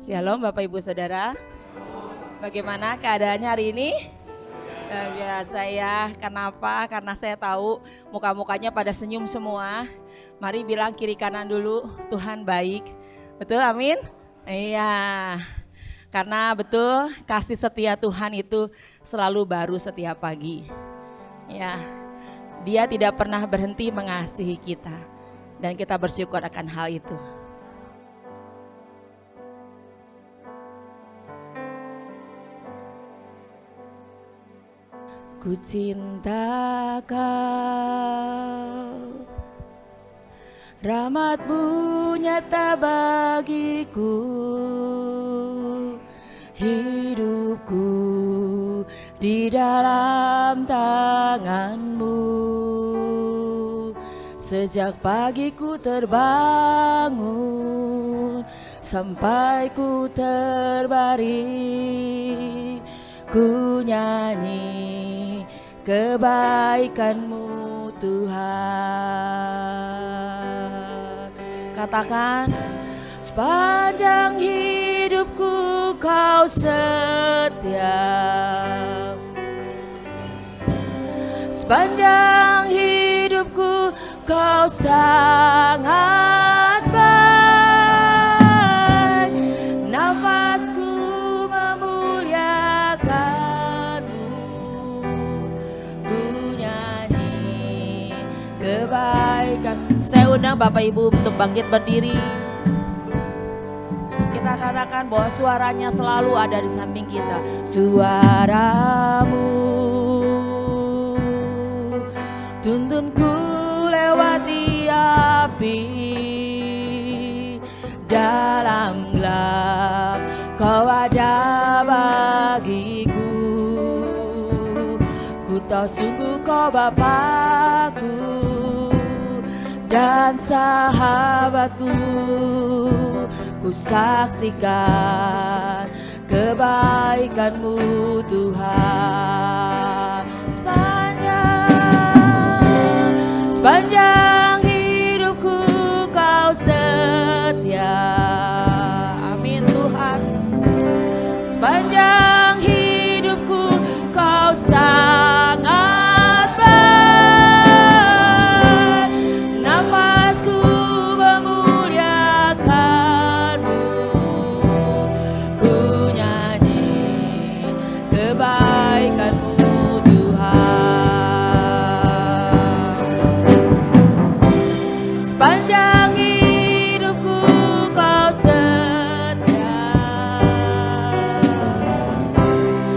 Shalom Bapak Ibu Saudara. Bagaimana keadaannya hari ini? Luar biasa ya. Kenapa? Karena saya tahu muka-mukanya pada senyum semua. Mari bilang kiri kanan dulu, Tuhan baik. Betul, amin? Iya. Karena betul kasih setia Tuhan itu selalu baru setiap pagi. Ya. Dia tidak pernah berhenti mengasihi kita. Dan kita bersyukur akan hal itu. Ku cinta Kau, rahmat-Mu nyata bagiku, hidupku di dalam tangan-Mu. Sejak pagi ku terbangun sampai ku terbaring, ku nyanyi kebaikan-Mu Tuhan. Katakan, sepanjang hidupku Kau setia, sepanjang hidupku Kau sangat baik. Nafasku memuliakan-Mu, ku nyanyi kebaikan. Saya undang Bapak Ibu untuk bangkit berdiri. Kita katakan bahwa suaranya selalu ada di samping kita. Suara-Mu tuntunku lewati api, dalam gelap Kau ada bagiku. Ku tahu sungguh Kau Bapakku dan sahabatku. Ku saksikan kebaikan-Mu Tuhan. Sepanjang hidupku Kau setia. Amin Tuhan. Sepanjang hidupku Kau sangat baik. Nafasku memuliakan-Mu, ku nyanyi kebaikan-Mu Tuhan. Sepanjang hidupku Kau setia,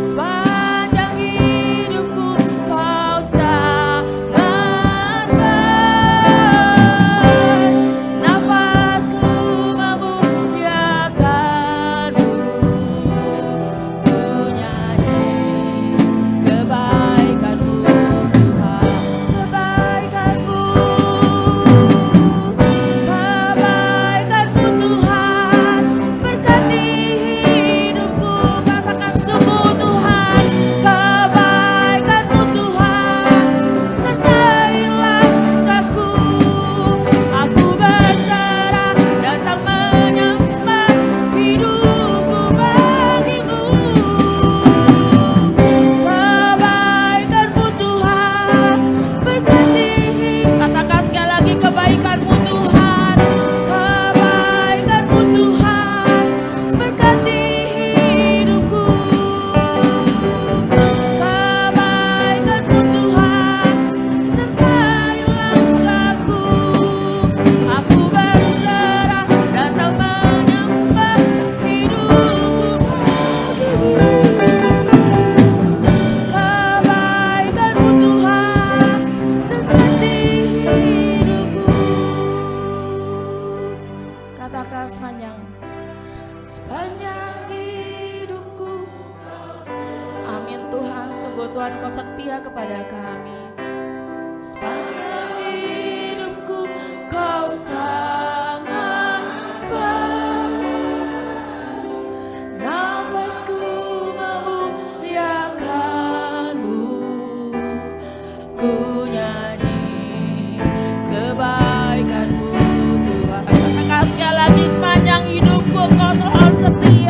sepanjang hidupku Kau sangat baik. Nafasku memuliakan-Mu, ku nyanyi kebaikan-Mu Tuhan. Kebaikan-Mu, kebaikan-Mu Tuhan berkati hidupku. Katakan sungguh Tuhan, kebaikan-Mu Tuhan sertailah aku. Aku berserah datang menyembah, hidupku bagi-Mu. Kebaikan-Mu Tuhan berkati. Katakan sekali lagi, kebaikan-Mu Tuhan, kebaikan-Mu Tuhan berkati hidupku. Kebaikan-Mu Tuhan sertailah aku. Aku berserah datang menyembah, hidupku kebaikan-Mu Tuhan serkati hidupku. Katakan sepanjang hidupku. Amin Tuhan, sungguh Tuhan Kau setia kepada kami. Sepanjang hidupku Kau sangat baik. Nafasku memuliakan-Mu, ku nyanyi kebaikan-Mu Tuhan. Katakan sekali lagi, sepanjang hidupku Kau selalu setia.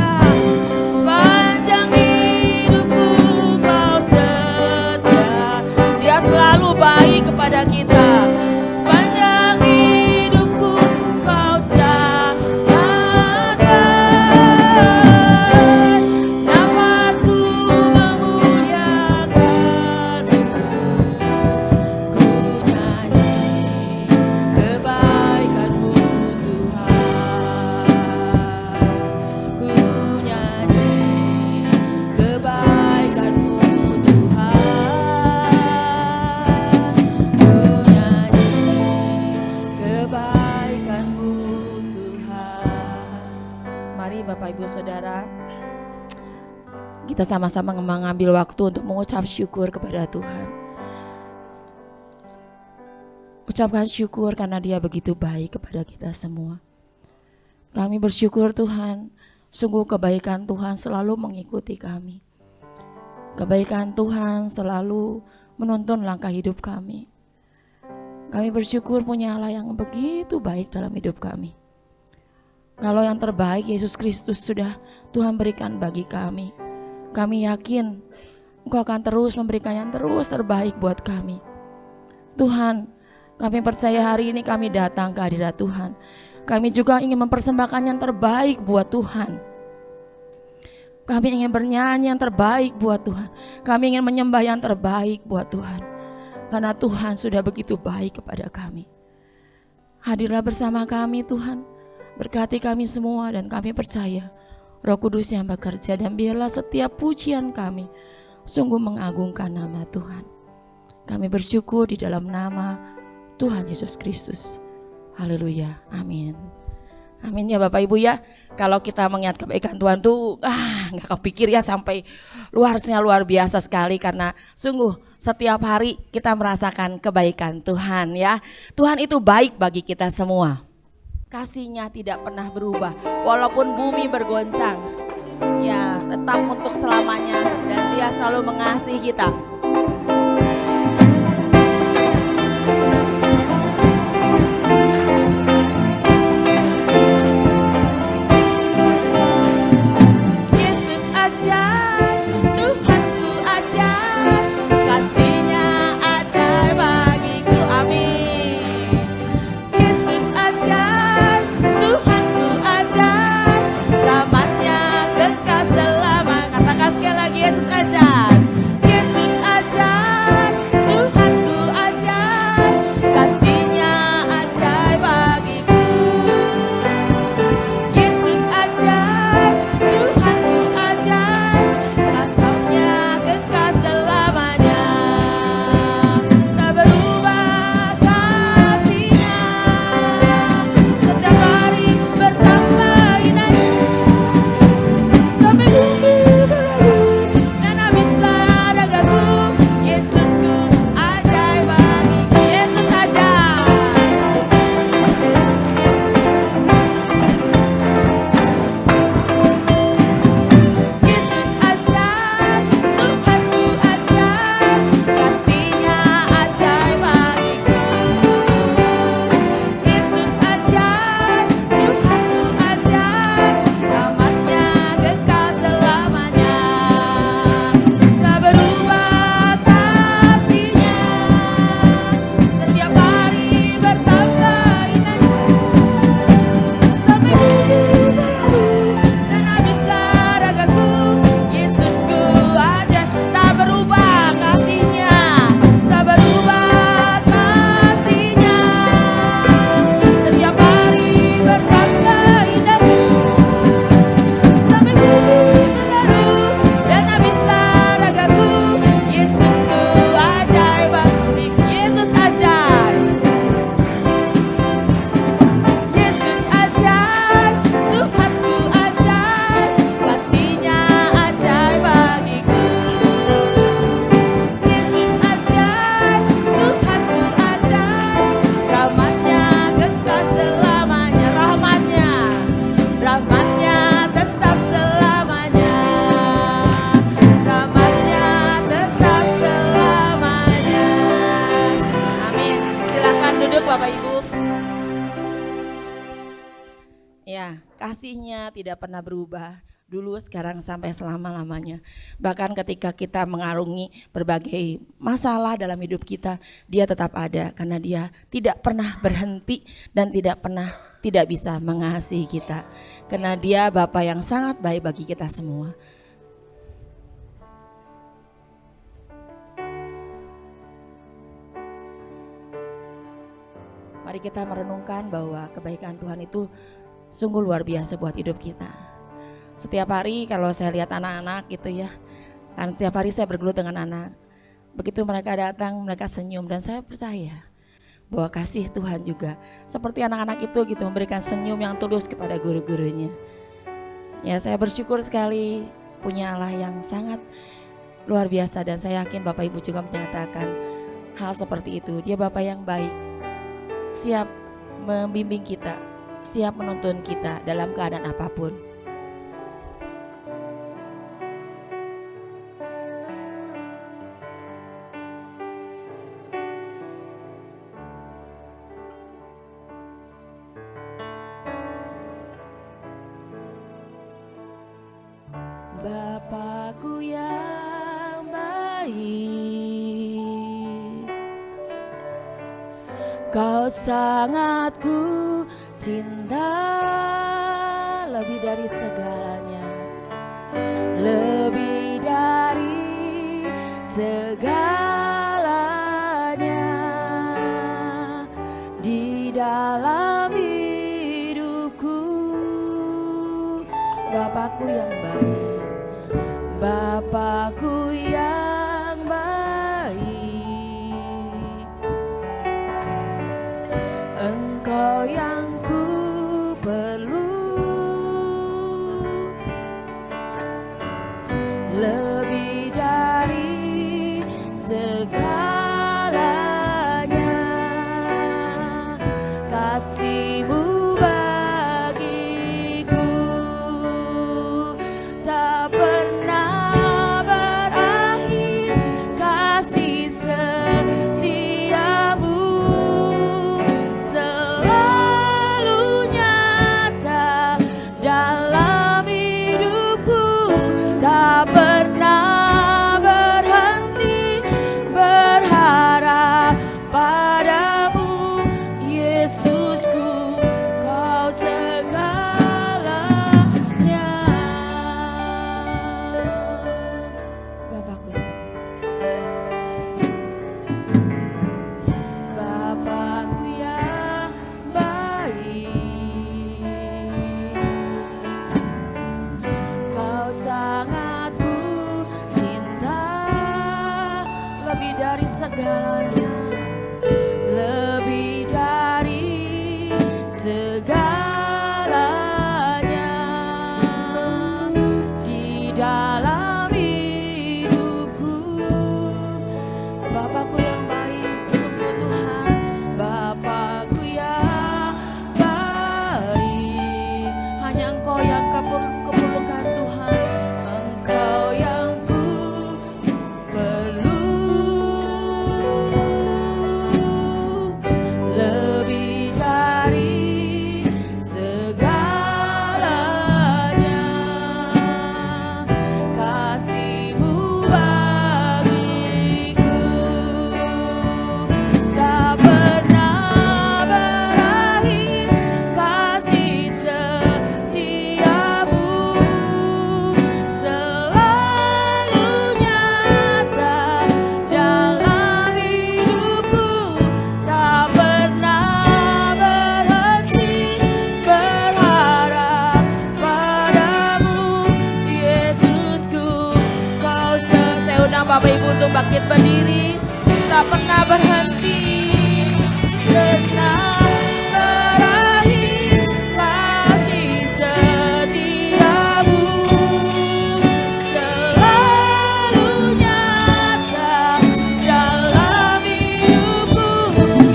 Bapak Ibu Saudara, kita sama-sama mengambil waktu untuk mengucap syukur kepada Tuhan. Ucapkan syukur karena Dia begitu baik kepada kita semua. Kami bersyukur Tuhan, sungguh kebaikan Tuhan selalu mengikuti kami. Kebaikan Tuhan selalu menuntun langkah hidup kami. Kami bersyukur punya Allah yang begitu baik dalam hidup kami. Kalau yang terbaik Yesus Kristus sudah Tuhan berikan bagi kami. Kami yakin Engkau akan terus memberikan yang terus terbaik buat kami. Tuhan, kami percaya hari ini kami datang ke hadirat Tuhan. Kami juga ingin mempersembahkan yang terbaik buat Tuhan. Kami ingin bernyanyi yang terbaik buat Tuhan. Kami ingin menyembah yang terbaik buat Tuhan. Karena Tuhan sudah begitu baik kepada kami. Hadirlah bersama kami Tuhan. Berkati kami semua dan kami percaya Roh Kudus yang bekerja, dan biarlah setiap pujian kami sungguh mengagungkan nama Tuhan. Kami bersyukur di dalam nama Tuhan Yesus Kristus. Haleluya, amin. Amin ya Bapak Ibu ya. Kalau kita mengingat kebaikan Tuhan tuh gak kepikir ya sampai luar biasa sekali. Karena sungguh setiap hari kita merasakan kebaikan Tuhan ya. Tuhan itu baik bagi kita semua. Kasih-Nya tidak pernah berubah walaupun bumi bergoncang. Ya, tetap untuk selamanya, dan Dia selalu mengasihi kita. Yesus ajaib, Tuhanku ajaib, kasih-Nya ajaib bagiku, amin. Yesus ajaib, Tuhanku ajaib, rahmat-Nya kekal selama. Katakan sekali lagi, Yesus ajaib. Yesus ajaib, Tuhanku ajaib, kasih-Nya ajaib bagiku. Yesus ajaib, Tuhanku ajaib, kasih-Nya kekal selamanya. Tak berubah kasih-Nya, setiap hari bertambah indah. Sampai bumi berlalu dan habislah dagaku, Yesusku ajaib bagiku. Yesus ajaib. Yesus ajaib, Tuhanku ajaib, kasih-Nya ajaib bagiku. Yesus ajaib, Tuhanku ajaib, rahmat-Nya kekal selamanya. Tak berubah kasih-Nya, setiap hari bertambah indah. Sampai bumi berlalu dan habislah ragaku, Yesusku ajaib. Tak berubah kasih-Nya, tak berubah kasih-Nya, setiap hari bertambah indah. Sampai bumi berlalu dan habislah ragaku, Yesusku ajaib bagiku. Yesus ajaib. Yesus ajaib, Tuhanku ajaib, kasih-Nya ajaib bagiku. Yesus ajaib, Tuhanku ajaib, rahmat-Nya kekal selamanya. Rahmat-Nya tetap selamanya. Rahmat-Nya tetap selamanya. Amin. Silakan duduk Bapak Ibu. Ya, kasih-Nya tidak pernah berubah. Dulu, sekarang, sampai selama-lamanya. Bahkan ketika kita mengarungi berbagai masalah dalam hidup kita, Dia tetap ada karena Dia tidak pernah berhenti dan tidak bisa mengasihi kita. Karena Dia Bapa yang sangat baik bagi kita semua. Mari kita merenungkan bahwa kebaikan Tuhan itu sungguh luar biasa buat hidup kita. Setiap hari kalau saya lihat anak-anak gitu ya, kan setiap hari saya bergelut dengan anak. Begitu mereka datang, mereka senyum, dan saya percaya bahwa kasih Tuhan juga seperti anak-anak itu gitu, memberikan senyum yang tulus kepada guru-gurunya. Ya, saya bersyukur sekali punya Allah yang sangat luar biasa, dan saya yakin Bapak Ibu juga menyatakan hal seperti itu. Dia Bapak yang baik, siap membimbing kita, siap menuntun kita dalam keadaan apapun. Bapakku yang baik, Kau sangat ku cinta lebih dari segalanya, lebih dari segalanya di dalam hidupku. Bapakku yang baik, Bapakku yang baik, Engkau yang ku perlu, lebih dari segalanya. Kasih-Mu bagiku tak pernah berakhir, kasih setiamu selalu nyata dalam hidupku, tak pernah berhenti berharap padamu, Yesusku, Kau segalanya. Bapakku, Bapakku yang baik, Kau sangat ku cinta lebih dari segalanya, lebih dari segalanya di dalam hidupku. Bapakku yang baik, sungguh Tuhan, Bapakku yang baik, hanya Engkau yang kuperlukan Tuhan, Engkau yang ku perlu, lebih dari segalanya. Kasih-Mu bagiku tak pernah berakhir, kasih setiamu selalu nyata dalam hidupku, tak pernah berhenti berharap padamu, Yesusku, Kau saya undang Bapak Ibu untuk bangkit berdiri, tak pernah berhenti, pernah berakhir, kasih setiamu selalu nyata dalam hidupku,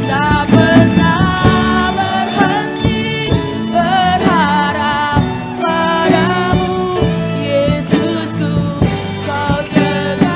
tak pernah berhenti berharap padamu, Yesusku, Kau segalanya.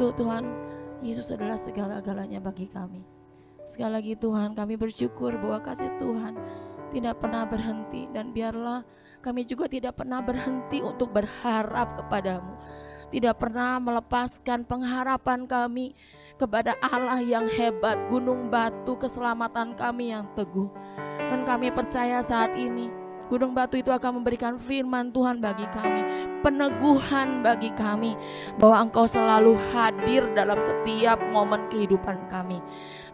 itu Tuhan, Yesus adalah segala-galanya bagi kami. Sekali lagi Tuhan, kami bersyukur bahwa kasih Tuhan tidak pernah berhenti, dan biarlah kami juga tidak pernah berhenti untuk berharap kepadamu. Tidak pernah melepaskan pengharapan kami kepada Allah yang hebat, gunung batu keselamatan kami yang teguh. Dan kami percaya saat ini gunung batu itu akan memberikan firman Tuhan bagi kami, peneguhan bagi kami bahwa Engkau selalu hadir dalam setiap momen kehidupan kami.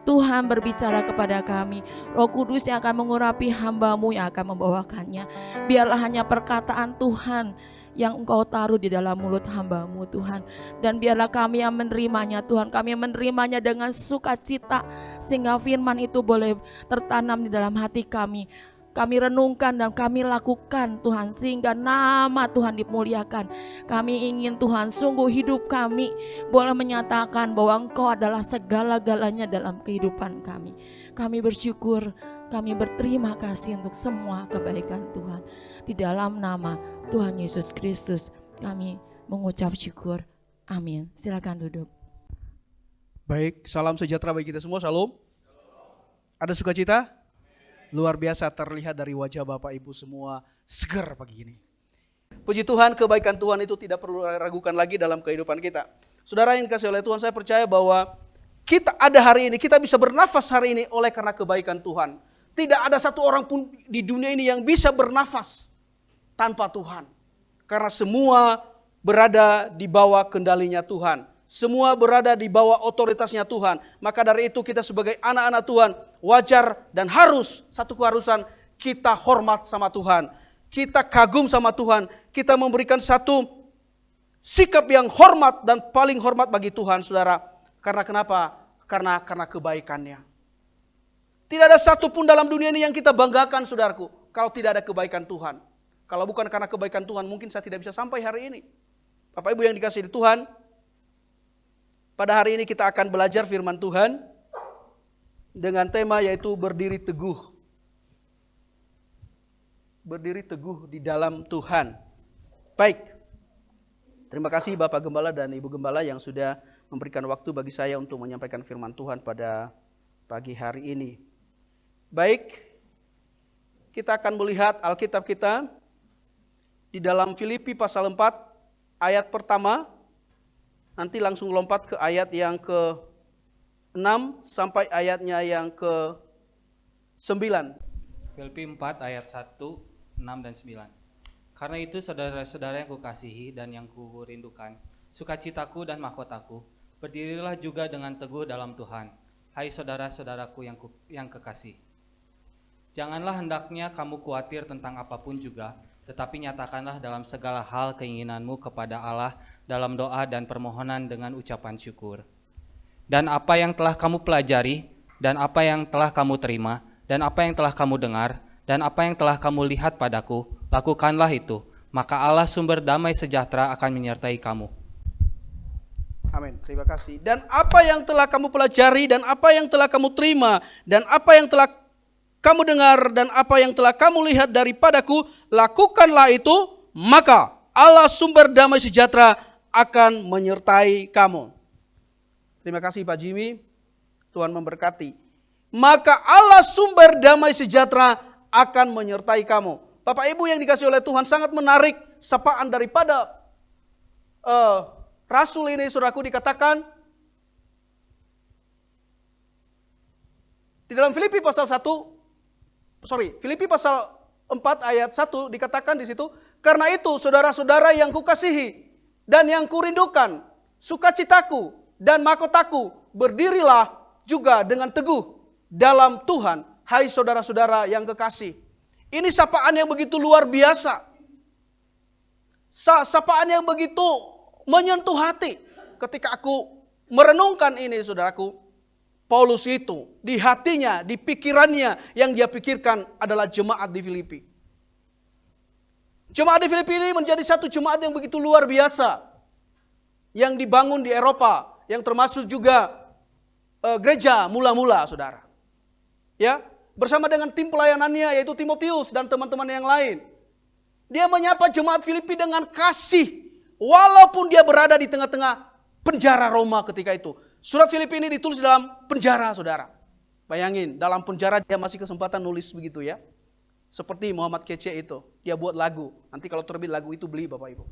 Tuhan berbicara kepada kami, Roh Kudus yang akan mengurapi hamba-Mu yang akan membawakannya. Biarlah hanya perkataan Tuhan yang Engkau taruh di dalam mulut hamba-Mu Tuhan. Dan biarlah kami yang menerimanya Tuhan, kami yang menerimanya dengan sukacita, sehingga firman itu boleh tertanam di dalam hati kami. Kami renungkan dan kami lakukan Tuhan, sehingga nama Tuhan dimuliakan. Kami ingin Tuhan sungguh hidup kami boleh menyatakan bahwa Engkau adalah segala-galanya dalam kehidupan kami. Kami bersyukur, kami berterima kasih untuk semua kebaikan Tuhan. Di dalam nama Tuhan Yesus Kristus kami mengucap syukur. Amin. Silakan duduk. Baik, salam sejahtera bagi kita semua. Shalom. Ada sukacita? Luar biasa terlihat dari wajah Bapak Ibu semua segar pagi ini. Puji Tuhan, kebaikan Tuhan itu tidak perlu ragukan lagi dalam kehidupan kita. Saudara yang dikasihi oleh Tuhan, saya percaya bahwa kita ada hari ini, kita bisa bernafas hari ini oleh karena kebaikan Tuhan. Tidak ada satu orang pun di dunia ini yang bisa bernafas tanpa Tuhan. Karena semua berada di bawah kendalinya Tuhan. Semua berada di bawah otoritasnya Tuhan. Maka dari itu kita sebagai anak-anak Tuhan wajar dan harus, satu keharusan, kita hormat sama Tuhan. Kita kagum sama Tuhan. Kita memberikan satu sikap yang hormat dan paling hormat bagi Tuhan, saudara. Karena kenapa? Karena kebaikannya. Tidak ada satu pun dalam dunia ini yang kita banggakan, saudaraku, kalau tidak ada kebaikan Tuhan. Kalau bukan karena kebaikan Tuhan, mungkin saya tidak bisa sampai hari ini. Bapak Ibu yang dikasihi Tuhan, pada hari ini kita akan belajar firman Tuhan dengan tema yaitu berdiri teguh. Berdiri teguh di dalam Tuhan. Baik. Terima kasih Bapak Gembala dan Ibu Gembala yang sudah memberikan waktu bagi saya untuk menyampaikan firman Tuhan pada pagi hari ini. Baik. Kita akan melihat Alkitab kita di dalam Filipi pasal 4 ayat pertama. Nanti langsung lompat ke ayat yang ke-6 sampai ayatnya yang ke-9. Filipi 4 ayat 1, 6 dan 9. Karena itu saudara-saudara yang kukasihi dan yang kurindukan, sukacitaku dan mahkotaku, berdirilah juga dengan teguh dalam Tuhan. Hai saudara-saudaraku yang kekasih. Janganlah hendaknya kamu khawatir tentang apapun juga, tetapi nyatakanlah dalam segala hal keinginanmu kepada Allah dalam doa dan permohonan dengan ucapan syukur. Dan apa yang telah kamu pelajari, dan apa yang telah kamu terima, dan apa yang telah kamu dengar, dan apa yang telah kamu lihat padaku, lakukanlah itu. Maka Allah sumber damai sejahtera akan menyertai kamu. Amin, terima kasih. Dan apa yang telah kamu pelajari, dan apa yang telah kamu terima, dan apa yang telah kamu dengar, dan apa yang telah kamu lihat daripadaku, lakukanlah itu, maka Allah sumber damai sejahtera akan menyertai kamu. Terima kasih Pak Jimmy, Tuhan memberkati. Maka Allah sumber damai sejahtera akan menyertai kamu. Bapak Ibu yang dikasihi oleh Tuhan, sangat menarik sapaan daripada Rasul ini, saudaraku, dikatakan di dalam Filipi pasal 4 ayat 1 dikatakan di situ, karena itu saudara-saudara yang kukasihi dan yang kurindukan, sukacitaku dan mahkotaku, berdirilah juga dengan teguh dalam Tuhan, hai saudara-saudara yang kekasih. Ini sapaan yang begitu luar biasa. Sapaan yang begitu menyentuh hati. Ketika aku merenungkan ini, saudaraku, Paulus itu di hatinya, di pikirannya, yang dia pikirkan adalah jemaat di Filipi. Jemaat di Filipi ini menjadi satu jemaat yang begitu luar biasa, yang dibangun di Eropa, yang termasuk juga gereja mula-mula, saudara. Ya, bersama dengan tim pelayanannya yaitu Timotius dan teman-teman yang lain. Dia menyapa jemaat Filipi dengan kasih, walaupun dia berada di tengah-tengah penjara Roma ketika itu. Surat Filipi ini ditulis dalam penjara, saudara. Bayangin, dalam penjara dia masih kesempatan nulis begitu ya. Seperti Muhammad Kece itu, dia buat lagu. Nanti kalau terbit lagu itu beli Bapak Ibu.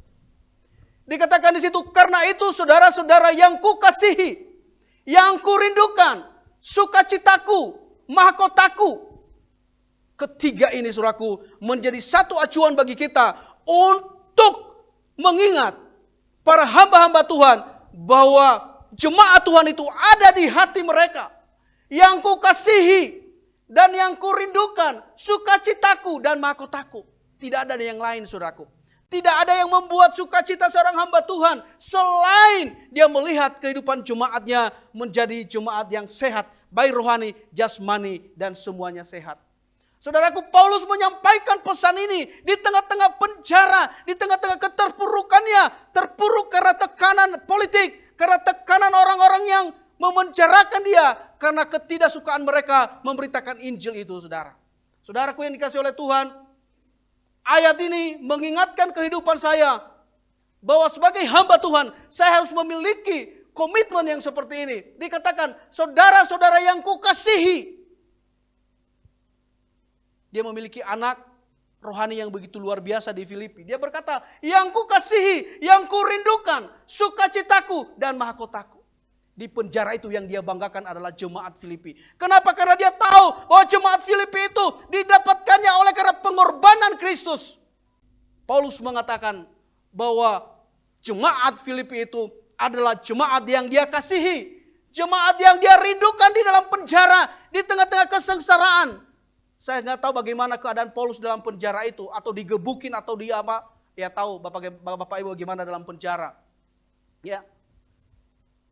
Dikatakan di situ, karena itu saudara-saudara yang kukasihi, yang kurindukan, sukacitaku, mahkotaku. Ketiga ini saudaraku menjadi satu acuan bagi kita untuk mengingat para hamba-hamba Tuhan bahwa jemaat Tuhan itu ada di hati mereka. Yang kukasihi dan yang kurindukan, sukacitaku dan mahkotaku. Tidak ada yang lain saudaraku. Tidak ada yang membuat sukacita seorang hamba Tuhan selain dia melihat kehidupan jemaatnya menjadi jemaat yang sehat, baik rohani, jasmani, dan semuanya sehat. Saudaraku, Paulus menyampaikan pesan ini di tengah-tengah penjara, di tengah-tengah keterpurukannya, terpuruk karena tekanan politik, karena tekanan orang-orang yang memenjarakan dia, karena ketidaksukaan mereka memberitakan Injil itu, saudara. Saudaraku yang dikasih oleh Tuhan, ayat ini mengingatkan kehidupan saya bahwa sebagai hamba Tuhan, saya harus memiliki komitmen yang seperti ini. Dikatakan, saudara-saudara yang kukasihi. Dia memiliki anak rohani yang begitu luar biasa di Filipi. Dia berkata, yang kukasihi, yang kurindukan, sukacitaku dan mahkotaku. Di penjara itu yang dia banggakan adalah jemaat Filipi. Kenapa? Karena dia tahu bahwa jemaat Filipi itu didapatkannya oleh karena pengorbanan Kristus. Paulus mengatakan bahwa jemaat Filipi itu adalah jemaat yang dia kasihi. Jemaat yang dia rindukan di dalam penjara, di tengah-tengah kesengsaraan. Saya nggak tahu bagaimana keadaan Paulus dalam penjara itu, atau digebukin atau dia apa. Ya tahu Bapak Ibu bagaimana dalam penjara. Ya.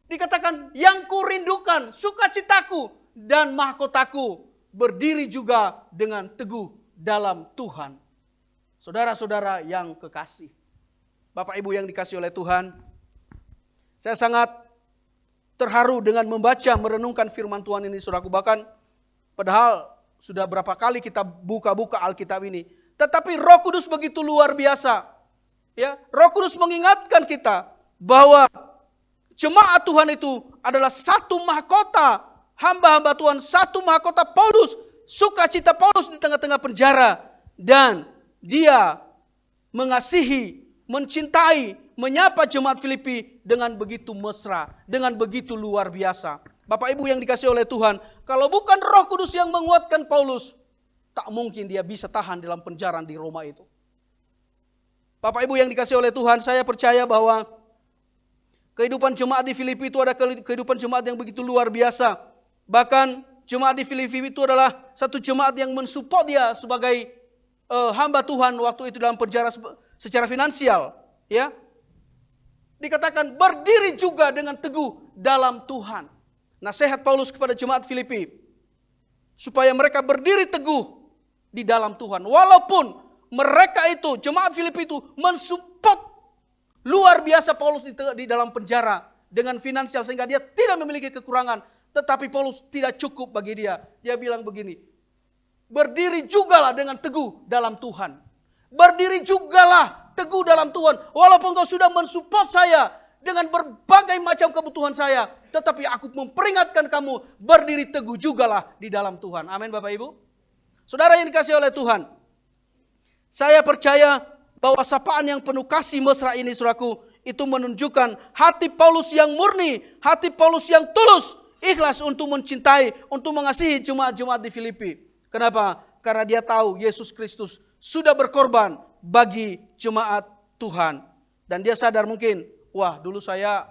Dikatakan yang kurindukan, sukacitaku dan mahkotaku berdiri juga dengan teguh dalam Tuhan. Saudara-saudara yang kekasih. Bapak Ibu yang dikasih oleh Tuhan. Saya sangat terharu dengan membaca, merenungkan firman Tuhan ini, saudaraku. Bahkan padahal sudah berapa kali kita buka-buka Alkitab ini. Tetapi Roh Kudus begitu luar biasa. Ya, Roh Kudus mengingatkan kita bahwa jemaat Tuhan itu adalah satu mahkota. Hamba-hamba Tuhan, satu mahkota Paulus. Sukacita Paulus di tengah-tengah penjara. Dan dia mengasihi, mencintai, menyapa jemaat Filipi dengan begitu mesra. Dengan begitu luar biasa. Bapak Ibu yang dikasih oleh Tuhan, kalau bukan Roh Kudus yang menguatkan Paulus, tak mungkin dia bisa tahan dalam penjara di Roma itu. Bapak Ibu yang dikasih oleh Tuhan, saya percaya bahwa kehidupan jemaat di Filipi itu ada kehidupan jemaat yang begitu luar biasa. Bahkan jemaat di Filipi itu adalah satu jemaat yang mensupport dia sebagai hamba Tuhan waktu itu dalam penjara secara finansial. Ya, dikatakan berdiri juga dengan teguh dalam Tuhan. Nasihat Paulus kepada jemaat Filipi supaya mereka berdiri teguh di dalam Tuhan. Walaupun mereka itu, jemaat Filipi itu mensupport luar biasa Paulus di dalam penjara dengan finansial sehingga dia tidak memiliki kekurangan. Tetapi Paulus tidak cukup bagi dia. Dia bilang begini, berdiri jugalah dengan teguh dalam Tuhan. Berdiri jugalah teguh dalam Tuhan. Walaupun kau sudah mensupport saya dengan berbagai macam kebutuhan saya, tetapi aku memperingatkan kamu, berdiri teguh jugalah di dalam Tuhan. Amin Bapak Ibu. Saudara yang dikasih oleh Tuhan, saya percaya bahwa sapaan yang penuh kasih mesra ini, saudaraku, itu menunjukkan hati Paulus yang murni, hati Paulus yang tulus, ikhlas untuk mencintai, untuk mengasihi jemaat-jemaat di Filipi. Kenapa? Karena dia tahu Yesus Kristus sudah berkorban bagi jemaat Tuhan. Dan dia sadar mungkin, wah, dulu saya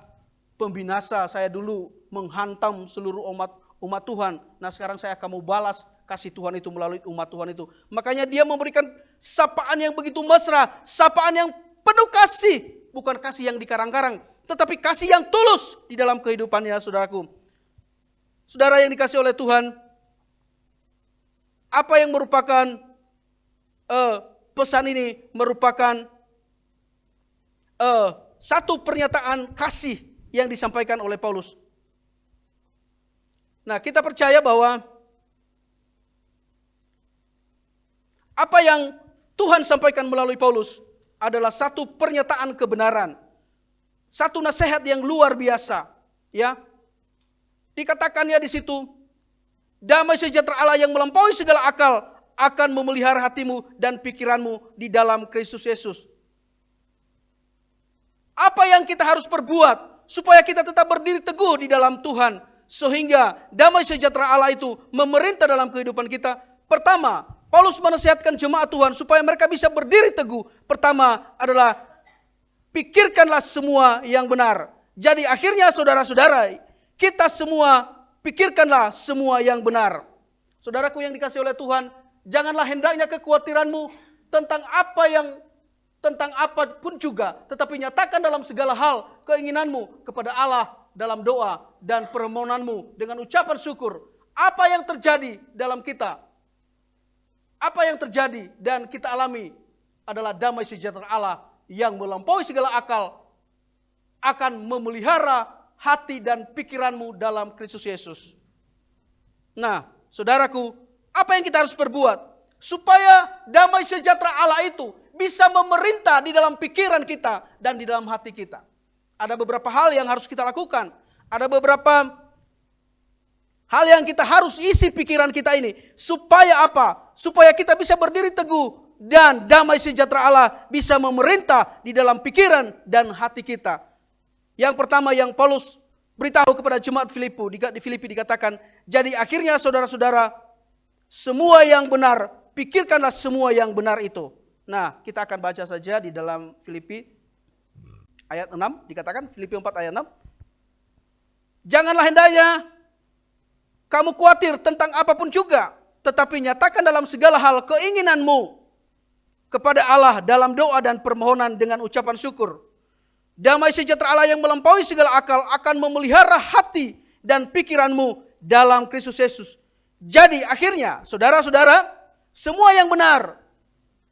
pembinasa, saya dulu menghantam seluruh umat Tuhan. Nah, sekarang saya akan mau balas kasih Tuhan itu melalui umat Tuhan itu. Makanya dia memberikan sapaan yang begitu mesra, sapaan yang penuh kasih, bukan kasih yang dikarang-karang, tetapi kasih yang tulus di dalam kehidupannya, saudaraku. Saudara yang dikasih oleh Tuhan, apa yang merupakan pesan ini merupakan satu pernyataan kasih yang disampaikan oleh Paulus. Nah, kita percaya bahwa apa yang Tuhan sampaikan melalui Paulus adalah satu pernyataan kebenaran. satu nasihat yang luar biasa, ya. Dikatakannya di situ, damai sejahtera Allah yang melampaui segala akal akan memelihara hatimu dan pikiranmu di dalam Kristus Yesus. Apa yang kita harus perbuat supaya kita tetap berdiri teguh di dalam Tuhan, sehingga damai sejahtera Allah itu memerintah dalam kehidupan kita? Pertama, Paulus menasihatkan jemaat Tuhan supaya mereka bisa berdiri teguh. Pertama adalah pikirkanlah semua yang benar. Jadi akhirnya saudara-saudara, kita semua pikirkanlah semua yang benar. Saudaraku yang dikasihi oleh Tuhan, janganlah hendaknya kekhawatiranmu tentang apapun juga, tetapi nyatakan dalam segala hal keinginanmu kepada Allah dalam doa dan permohonanmu dengan ucapan syukur. Apa yang terjadi dalam kita? Apa yang terjadi dan kita alami adalah damai sejahtera Allah yang melampaui segala akal akan memelihara hati dan pikiranmu dalam Kristus Yesus. Nah, saudaraku, apa yang kita harus perbuat supaya damai sejahtera Allah itu bisa memerintah di dalam pikiran kita dan di dalam hati kita? Ada beberapa hal yang harus kita lakukan. Ada beberapa hal yang kita harus isi pikiran kita ini. Supaya apa? Supaya kita bisa berdiri teguh dan damai sejahtera Allah bisa memerintah di dalam pikiran dan hati kita. Yang pertama yang Paulus beritahu kepada jemaat di Filipi dikatakan, jadi akhirnya saudara-saudara, semua yang benar, pikirkanlah semua yang benar itu. Nah, kita akan baca saja di dalam Filipi ayat 6, dikatakan Filipi 4 ayat 6. Janganlah hendaknya kamu khawatir tentang apapun juga, tetapi nyatakan dalam segala hal keinginanmu kepada Allah dalam doa dan permohonan dengan ucapan syukur. Damai sejahtera Allah yang melampaui segala akal akan memelihara hati dan pikiranmu dalam Kristus Yesus. Jadi akhirnya saudara-saudara, semua yang benar,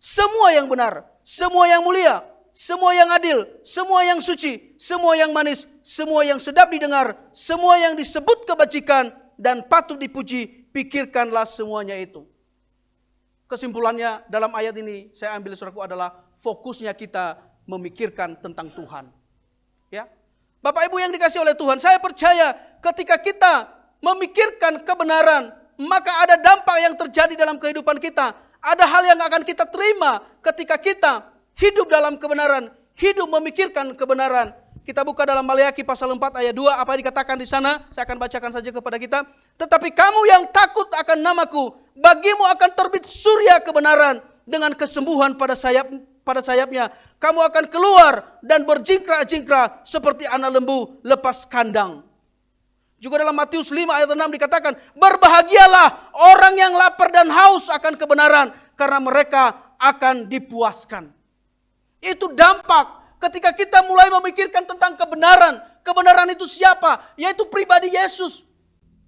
semua yang benar, semua yang mulia, semua yang adil, semua yang suci, semua yang manis, semua yang sedap didengar, semua yang disebut kebajikan dan patut dipuji, pikirkanlah semuanya itu. Kesimpulannya dalam ayat ini saya ambil saudaraku adalah fokusnya kita memikirkan tentang Tuhan. Ya. Bapak Ibu yang dikasihi oleh Tuhan, saya percaya ketika kita memikirkan kebenaran, maka ada dampak yang terjadi dalam kehidupan kita. Ada hal yang akan kita terima ketika kita hidup dalam kebenaran, hidup memikirkan kebenaran. Kita buka dalam Maleakhi pasal 4 ayat 2, apa yang dikatakan di sana? Saya akan bacakan saja kepada kita. Tetapi kamu yang takut akan namaku, bagimu akan terbit surya kebenaran dengan kesembuhan pada sayapnya. Kamu akan keluar dan berjingkrak-jingkrak seperti anak lembu lepas kandang. Juga dalam Matius 5 ayat 6 dikatakan, berbahagialah orang yang lapar dan haus akan kebenaran, karena mereka akan dipuaskan. Itu dampak ketika kita mulai memikirkan tentang kebenaran. Kebenaran itu siapa? Yaitu pribadi Yesus.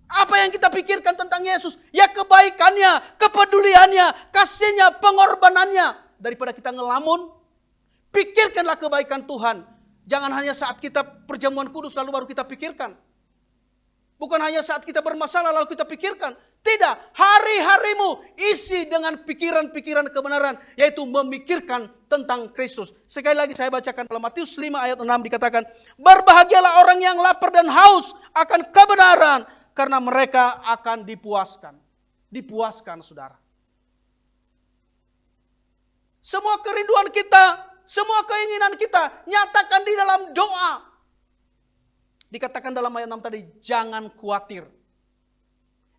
Apa yang kita pikirkan tentang Yesus? Ya kebaikannya, kepeduliannya, kasihnya, pengorbanannya. Daripada kita ngelamun, pikirkanlah kebaikan Tuhan. Jangan hanya saat kita perjamuan kudus lalu baru kita pikirkan. Bukan hanya saat kita bermasalah lalu kita pikirkan. Tidak, hari-harimu isi dengan pikiran-pikiran kebenaran. Yaitu memikirkan tentang Kristus. Sekali lagi saya bacakan dalam Matius 5 ayat 6 dikatakan, berbahagialah orang yang lapar dan haus akan kebenaran, karena mereka akan dipuaskan. Dipuaskan, saudara. Semua kerinduan kita, semua keinginan kita, nyatakan di dalam doa. Dikatakan dalam ayat 6 tadi, jangan khawatir.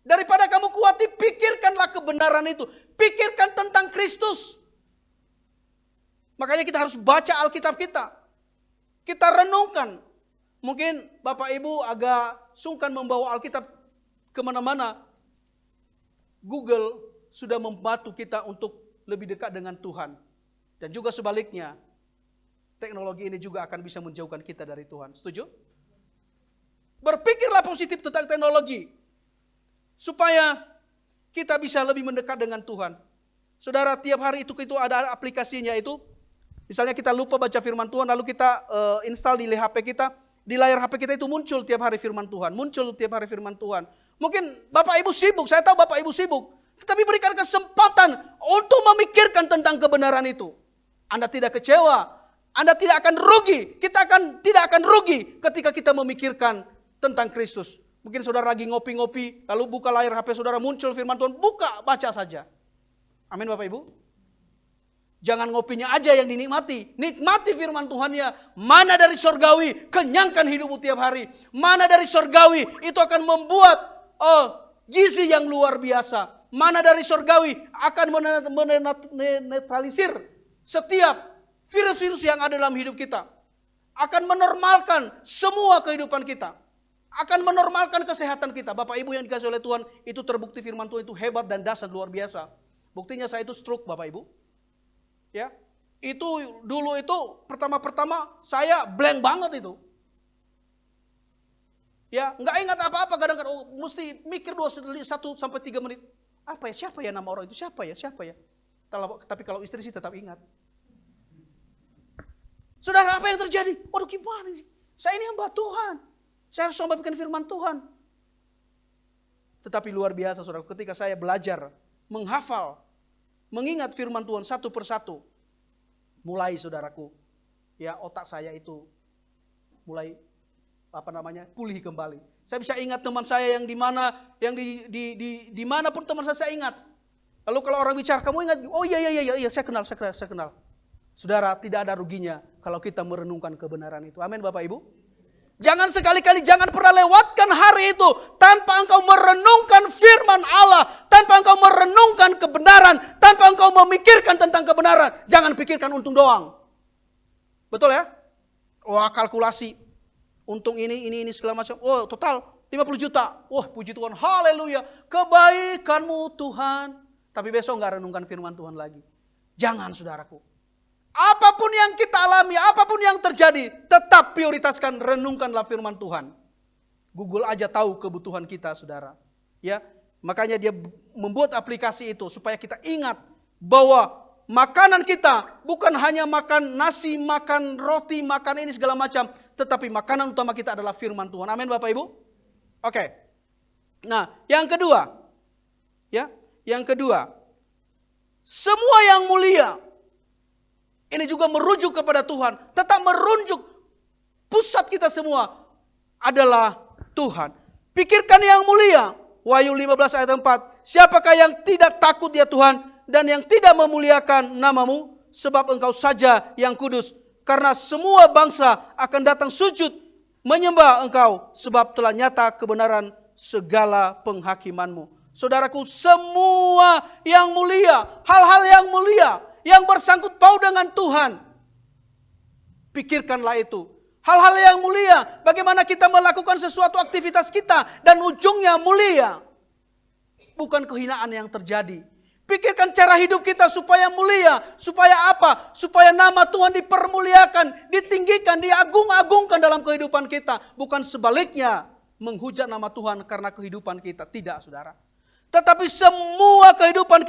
Daripada kamu khawatir, pikirkanlah kebenaran itu. Pikirkan tentang Kristus. Makanya kita harus baca Alkitab kita. Kita renungkan. Mungkin Bapak Ibu agak sungkan membawa Alkitab kemana-mana. Google sudah membantu kita untuk lebih dekat dengan Tuhan. Dan juga sebaliknya, teknologi ini juga akan bisa menjauhkan kita dari Tuhan. Setuju? Berpikirlah positif tentang teknologi. Supaya kita bisa lebih mendekat dengan Tuhan. Saudara, tiap hari itu ada aplikasinya itu. Misalnya kita lupa baca firman Tuhan, lalu kita install di HP kita. Di layar HP kita itu muncul tiap hari firman Tuhan. Muncul tiap hari firman Tuhan. Mungkin Bapak Ibu sibuk, saya tahu Bapak Ibu sibuk. Tetapi berikan kesempatan untuk memikirkan tentang kebenaran itu. Anda tidak kecewa, Anda tidak akan rugi, tidak akan rugi ketika kita memikirkan tentang Kristus. Mungkin saudara lagi ngopi-ngopi, lalu buka layar HP saudara, muncul firman Tuhan, buka, baca saja. Amin Bapak Ibu. Jangan ngopinya aja yang dinikmati. Nikmati firman Tuhannya. Mana dari sorgawi, kenyangkan hidupmu tiap hari. Mana dari sorgawi, itu akan membuat gizi yang luar biasa. Mana dari sorgawi akan menetralisir setiap virus-virus yang ada dalam hidup kita. Akan menormalkan semua kehidupan kita. Akan menormalkan kesehatan kita. Bapak Ibu yang dikasih oleh Tuhan, itu terbukti firman Tuhan itu hebat dan dahsyat luar biasa. Buktinya saya itu stroke Bapak Ibu. Ya, itu dulu itu pertama-pertama saya blank banget itu. Ya, nggak ingat apa-apa, kadang-kadang mesti mikir 1 sampai 3 menit. Apa ya, siapa ya nama orang itu, siapa ya. Tapi kalau istri sih tetap ingat. Saudara, apa yang terjadi? Waduh, gimana sih? Saya ini hamba Tuhan. Saya harus membagikan firman Tuhan. Tetapi luar biasa saudara, ketika saya belajar, menghafal, mengingat firman Tuhan satu persatu, mulai saudaraku, ya otak saya itu mulai pulih kembali. Saya bisa ingat teman saya yang di mana, yang di mana pun teman saya ingat. Lalu kalau orang bicara, kamu ingat? Oh iya, saya kenal. Saudara, tidak ada ruginya kalau kita merenungkan kebenaran itu. Amin Bapak Ibu. Jangan sekali-kali, jangan pernah lewatkan hari itu tanpa engkau merenungkan firman Allah, tanpa engkau merenungkan kebenaran, tanpa engkau memikirkan tentang kebenaran. Jangan pikirkan untung doang. Betul ya? Wah, kalkulasi. Untung ini segala macam. Oh, total 50 juta. Wah, puji Tuhan. Haleluya. Kebaikanmu Tuhan. Tapi besok enggak renungkan firman Tuhan lagi. Jangan saudaraku. Apapun yang kita alami, apapun yang terjadi, tetap prioritaskan, renungkanlah firman Tuhan. Google aja tahu kebutuhan kita, saudara. Ya, makanya dia membuat aplikasi itu supaya kita ingat bahwa makanan kita bukan hanya makan nasi, makan roti, makan ini segala macam, tetapi makanan utama kita adalah firman Tuhan. Amin Bapak Ibu. Oke. Nah, yang kedua, semua yang mulia ini juga merujuk kepada Tuhan. Tetap merujuk pusat kita semua adalah Tuhan. Pikirkan yang mulia. Wahyu 15 ayat 4. Siapakah yang tidak takut ya Tuhan dan yang tidak memuliakan namamu? Sebab engkau saja yang kudus. Karena semua bangsa akan datang sujud menyembah engkau. Sebab telah nyata kebenaran segala penghakimanmu. Saudaraku, semua yang mulia, hal-hal yang mulia yang bersangkut paut dengan Tuhan, pikirkanlah itu. Hal-hal yang mulia, bagaimana kita melakukan sesuatu aktivitas kita dan ujungnya mulia. Bukan kehinaan yang terjadi. Pikirkan cara hidup kita supaya mulia. Supaya apa? Supaya nama Tuhan dipermuliakan, ditinggikan, diagung-agungkan dalam kehidupan kita. Bukan sebaliknya, menghujat nama Tuhan karena kehidupan kita. Tidak, saudara. Tetapi semua kehidupan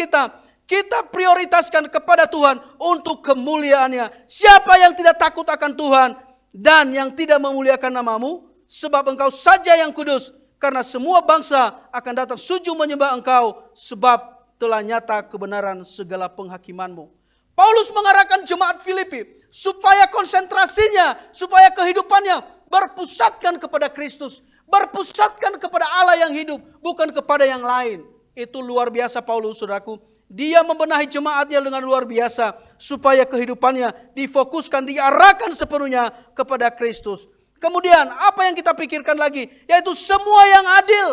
kita prioritaskan kepada Tuhan untuk kemuliaannya. Siapa yang tidak takut akan Tuhan dan yang tidak memuliakan namamu, sebab engkau saja yang kudus. Karena semua bangsa akan datang sujud menyembah engkau, sebab telah nyata kebenaran segala penghakimanmu. Paulus mengarahkan jemaat Filipi supaya konsentrasinya, supaya kehidupannya berpusatkan kepada Kristus, berpusatkan kepada Allah yang hidup, bukan kepada yang lain. Itu luar biasa Paulus, saudaraku. Dia membenahi jemaatnya dengan luar biasa supaya kehidupannya difokuskan, diarahkan sepenuhnya kepada Kristus. Kemudian apa yang kita pikirkan lagi? Yaitu semua yang adil.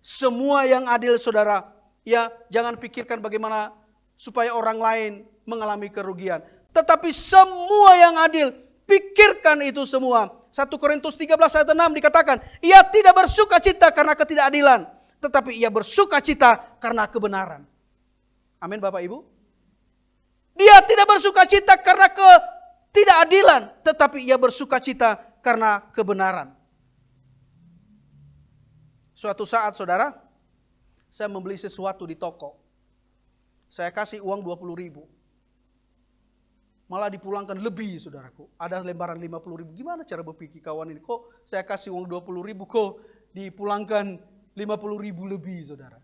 Semua yang adil, saudara. Ya, jangan pikirkan bagaimana supaya orang lain mengalami kerugian. Tetapi semua yang adil, pikirkan itu semua. 1 Korintus 13 ayat 6 dikatakan, ia tidak bersuka cita karena ketidakadilan, tetapi ia bersuka cita karena kebenaran. Amin Bapak Ibu. Dia tidak bersuka cita karena ketidakadilan, tetapi ia bersuka cita karena kebenaran. Suatu saat saudara, saya membeli sesuatu di toko. Saya kasih uang 20.000. Malah dipulangkan lebih, saudaraku. Ada lembaran 50.000. Gimana cara berpikir kawan ini? Kok saya kasih uang 20.000 kok dipulangkan 50.000 lebih, saudara?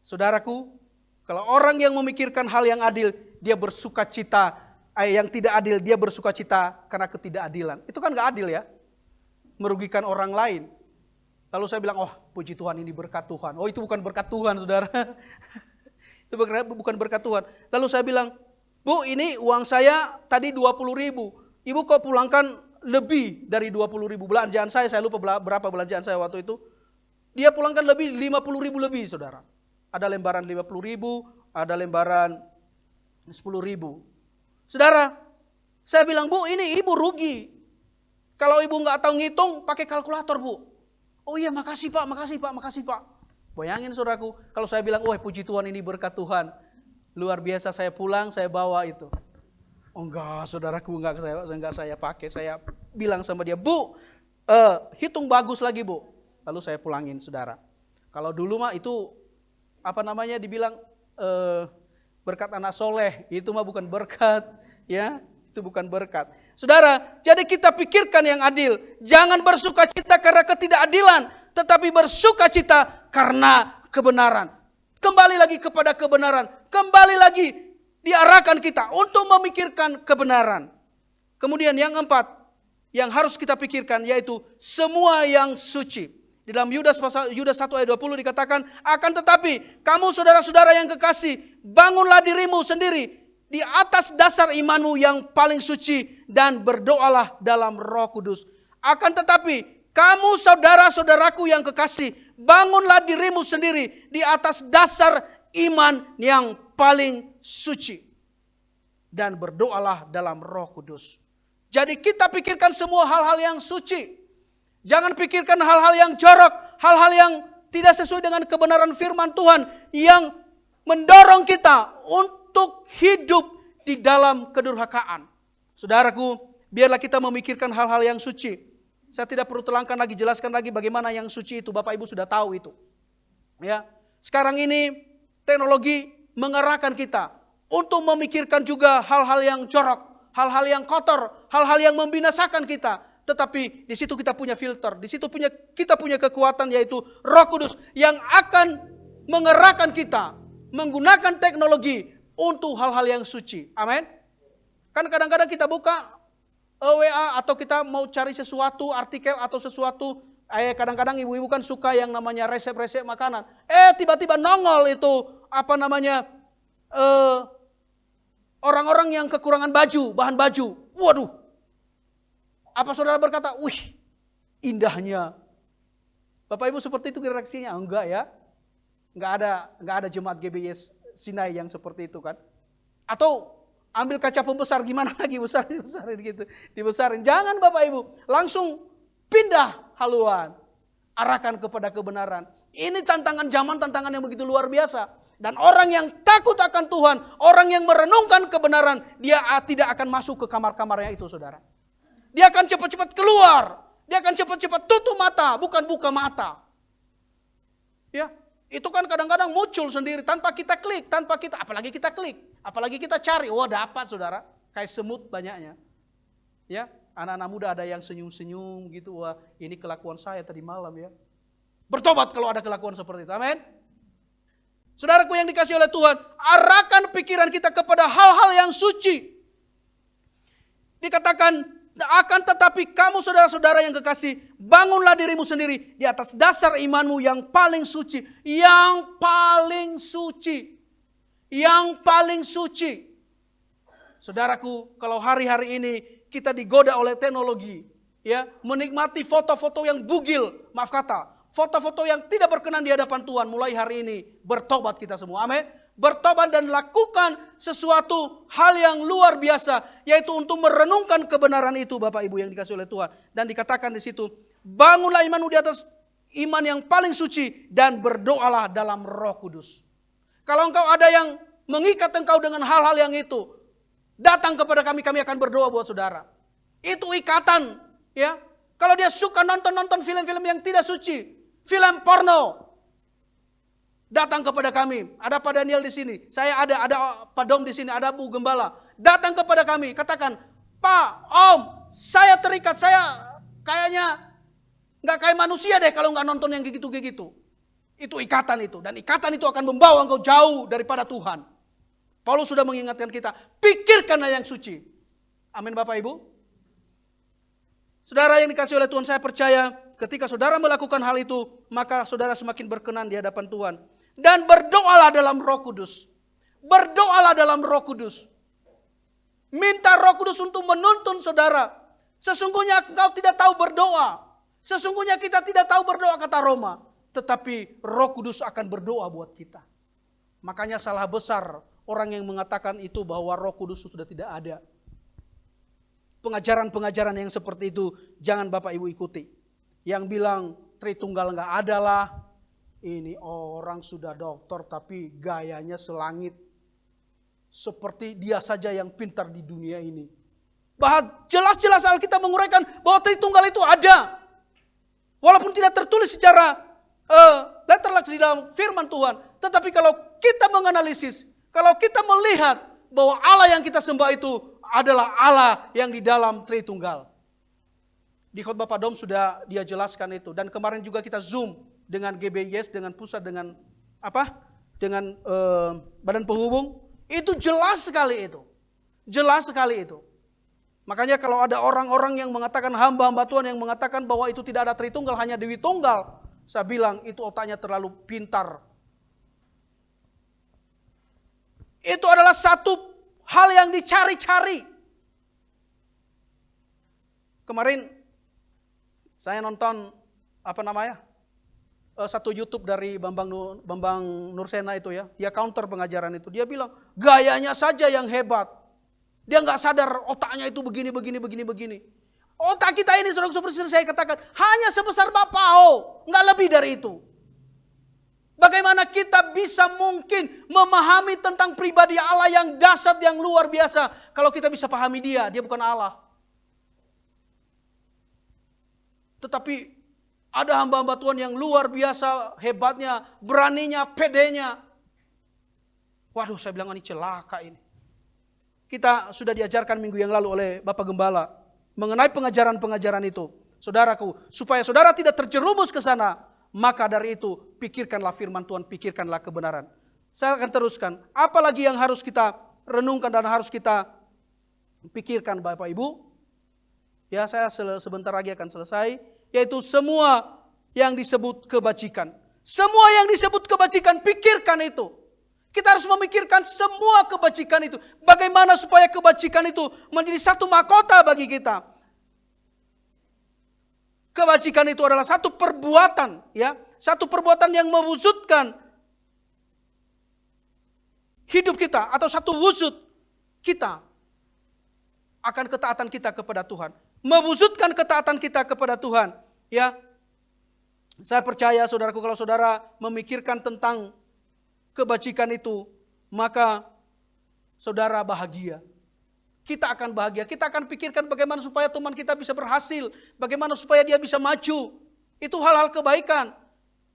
Saudaraku, kalau orang yang memikirkan hal yang adil, dia bersuka cita yang tidak adil, dia bersuka cita karena ketidakadilan. Itu kan gak adil ya. Merugikan orang lain. Lalu saya bilang, oh puji Tuhan ini berkat Tuhan. Oh itu bukan berkat Tuhan saudara. Itu bukan berkat Tuhan. Lalu saya bilang, Bu ini uang saya tadi 20.000. Ibu kok pulangkan lebih dari 20.000 belanjaan saya lupa berapa belanjaan saya waktu itu. Dia pulangkan lebih 50.000 lebih saudara. Ada lembaran 50.000, ada lembaran 10.000. Saudara, saya bilang, Bu ini ibu rugi. Kalau ibu nggak tahu ngitung, pakai kalkulator Bu. Oh iya makasih Pak, makasih Pak, makasih Pak. Bayangin saudaraku, kalau saya bilang, oh puji Tuhan ini berkat Tuhan. Luar biasa, saya pulang, saya bawa itu. Oh enggak saudaraku, enggak saya pakai. Saya bilang sama dia, Bu hitung bagus lagi Bu. Lalu saya pulangin saudara. Kalau dulu mah itu dibilang berkat anak soleh, itu mah bukan berkat, ya, itu bukan berkat. Saudara, jadi kita pikirkan yang adil. Jangan bersuka cita karena ketidakadilan, tetapi bersuka cita karena kebenaran. Kembali lagi kepada kebenaran, kembali lagi diarahkan kita untuk memikirkan kebenaran. Kemudian yang keempat, yang harus kita pikirkan yaitu semua yang suci. Di dalam Yudas 1 ayat 20 dikatakan, akan tetapi kamu saudara-saudara yang kekasih, bangunlah dirimu sendiri di atas dasar imanmu yang paling suci dan berdoalah dalam Roh Kudus. Akan tetapi kamu saudara-saudaraku yang kekasih, bangunlah dirimu sendiri di atas dasar iman yang paling suci dan berdoalah dalam Roh Kudus. Jadi kita pikirkan semua hal-hal yang suci. Jangan pikirkan hal-hal yang jorok, hal-hal yang tidak sesuai dengan kebenaran firman Tuhan yang mendorong kita untuk hidup di dalam kedurhakaan. Saudaraku, biarlah kita memikirkan hal-hal yang suci. Saya tidak perlu jelaskan lagi bagaimana yang suci itu. Bapak Ibu sudah tahu itu. Ya, sekarang ini teknologi mengarahkan kita untuk memikirkan juga hal-hal yang jorok, hal-hal yang kotor, hal-hal yang membinasakan kita. Tetapi di situ kita punya filter, di situ kita punya kekuatan yaitu Roh Kudus yang akan mengerahkan kita menggunakan teknologi untuk hal-hal yang suci. Amin. Kan kadang-kadang kita buka WA atau kita mau cari sesuatu artikel atau sesuatu, kadang-kadang ibu-ibu kan suka yang namanya resep-resep makanan. Tiba-tiba nongol itu orang-orang yang kekurangan baju, bahan baju. Waduh. Apa saudara berkata, wih indahnya. Bapak Ibu seperti itu reaksinya? Enggak ya. Enggak ada jemaat GBS Sinai yang seperti itu kan. Atau ambil kaca pembesar gimana lagi besarin gitu. Dibesarin. Jangan Bapak Ibu. Langsung pindah haluan. Arahkan kepada kebenaran. Ini tantangan zaman, tantangan yang begitu luar biasa. Dan orang yang takut akan Tuhan, orang yang merenungkan kebenaran, dia tidak akan masuk ke kamar-kamarnya itu saudara. Dia akan cepat-cepat keluar. Dia akan cepat-cepat tutup mata, bukan buka mata. Ya, itu kan kadang-kadang muncul sendiri tanpa kita klik, apalagi kita klik, apalagi kita cari, dapat saudara, kayak semut banyaknya. Ya, anak-anak muda ada yang senyum-senyum gitu, wah ini kelakuan saya tadi malam ya. Bertobat kalau ada kelakuan seperti itu, amin. Saudaraku yang dikasih oleh Tuhan, arahkan pikiran kita kepada hal-hal yang suci. Dikatakan, akan tetapi kamu saudara-saudara yang kekasih, bangunlah dirimu sendiri di atas dasar imanmu yang paling suci. Yang paling suci. Yang paling suci. Saudaraku, kalau hari-hari ini kita digoda oleh teknologi, ya, menikmati foto-foto yang bugil, maaf kata, foto-foto yang tidak berkenan di hadapan Tuhan, mulai hari ini bertobat kita semua. Amin. Bertobat dan lakukan sesuatu hal yang luar biasa, yaitu untuk merenungkan kebenaran itu Bapak Ibu yang dikasih oleh Tuhan. Dan dikatakan di situ, bangunlah imanmu di atas iman yang paling suci dan berdoalah dalam Roh Kudus. Kalau engkau ada yang mengikat engkau dengan hal-hal yang itu, datang kepada kami akan berdoa buat saudara. Itu ikatan, ya. Kalau dia suka nonton film-film yang tidak suci, film porno, datang kepada kami. Ada Pak Daniel di sini. Saya ada Pak Dom di sini, ada Bu Gembala. Datang kepada kami, katakan, Pak, Om, saya terikat, saya kayaknya nggak kayak manusia deh kalau nggak nonton yang gitu-gitu. Itu ikatan itu, dan ikatan itu akan membawa engkau jauh daripada Tuhan. Paulus sudah mengingatkan kita, pikirkanlah yang suci. Amin Bapak Ibu. Saudara yang dikasih oleh Tuhan, saya percaya ketika saudara melakukan hal itu, maka saudara semakin berkenan di hadapan Tuhan. Dan berdoalah dalam Roh Kudus. Berdoalah dalam Roh Kudus. Minta Roh Kudus untuk menuntun saudara. Sesungguhnya engkau tidak tahu berdoa. Sesungguhnya kita tidak tahu berdoa, kata Roma. Tetapi Roh Kudus akan berdoa buat kita. Makanya salah besar orang yang mengatakan itu bahwa Roh Kudus sudah tidak ada. Pengajaran-pengajaran yang seperti itu jangan Bapak Ibu ikuti. Yang bilang Tritunggal enggak ada lah. Ini orang sudah doktor tapi gayanya selangit. Seperti dia saja yang pintar di dunia ini. Bahkan jelas-jelas Alkitab menguraikan bahwa Tritunggal itu ada. Walaupun tidak tertulis secara letterlek di dalam firman Tuhan. Tetapi kalau kita menganalisis, kalau kita melihat bahwa Allah yang kita sembah itu adalah Allah yang di dalam Tritunggal. Di khotbah Padom sudah dia jelaskan itu. Dan kemarin juga kita zoom dengan GBIS, dengan pusat, dengan dengan badan penghubung. Itu jelas sekali itu. Jelas sekali itu. Makanya kalau ada orang-orang yang mengatakan, hamba-hamba Tuhan yang mengatakan bahwa itu tidak ada Tritunggal, hanya Dewi Tunggal. Saya bilang itu otaknya terlalu pintar. Itu adalah satu hal yang dicari-cari. Kemarin saya nonton satu YouTube dari Bambang Nursena itu ya. Dia counter pengajaran itu. Dia bilang gayanya saja yang hebat. Dia nggak sadar otaknya itu begini. Otak kita ini saudara seperti saya katakan hanya sebesar bapau, nggak lebih dari itu. Bagaimana kita bisa mungkin memahami tentang pribadi Allah yang dahsyat, yang luar biasa. Kalau kita bisa pahami dia bukan Allah. Tetapi ada hamba-hamba Tuhan yang luar biasa hebatnya, beraninya, pedenya. Waduh, saya bilang ini celaka ini. Kita sudah diajarkan minggu yang lalu oleh Bapak Gembala mengenai pengajaran-pengajaran itu. Saudaraku, supaya saudara tidak terjerumus ke sana, maka dari itu pikirkanlah firman Tuhan, pikirkanlah kebenaran. Saya akan teruskan, apalagi yang harus kita renungkan dan harus kita pikirkan Bapak Ibu. Ya, saya sebentar lagi akan selesai, yaitu semua yang disebut kebajikan. Semua yang disebut kebajikan, pikirkan itu. Kita harus memikirkan semua kebajikan itu. Bagaimana supaya kebajikan itu menjadi satu mahkota bagi kita. Kebajikan itu adalah satu perbuatan, ya, satu perbuatan yang mewujudkan hidup kita atau satu wujud kita akan ketaatan kita kepada Tuhan. Mewujudkan ketaatan kita kepada Tuhan, ya. Saya percaya saudaraku, kalau saudara memikirkan tentang kebajikan itu, maka saudara bahagia. Kita akan bahagia. Kita akan pikirkan bagaimana supaya teman kita bisa berhasil. Bagaimana supaya dia bisa maju. Itu hal-hal kebaikan.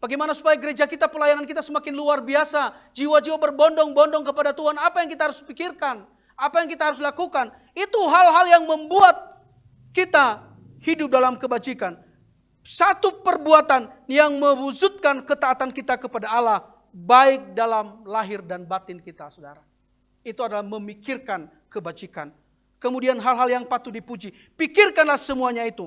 Bagaimana supaya gereja kita, pelayanan kita semakin luar biasa. Jiwa-jiwa berbondong-bondong kepada Tuhan. Apa yang kita harus pikirkan? Apa yang kita harus lakukan? Itu hal-hal yang membuat kita hidup dalam kebajikan. Satu perbuatan yang mewujudkan ketaatan kita kepada Allah. Baik dalam lahir dan batin kita, saudara. Itu adalah memikirkan kebajikan. Kemudian hal-hal yang patut dipuji. Pikirkanlah semuanya itu.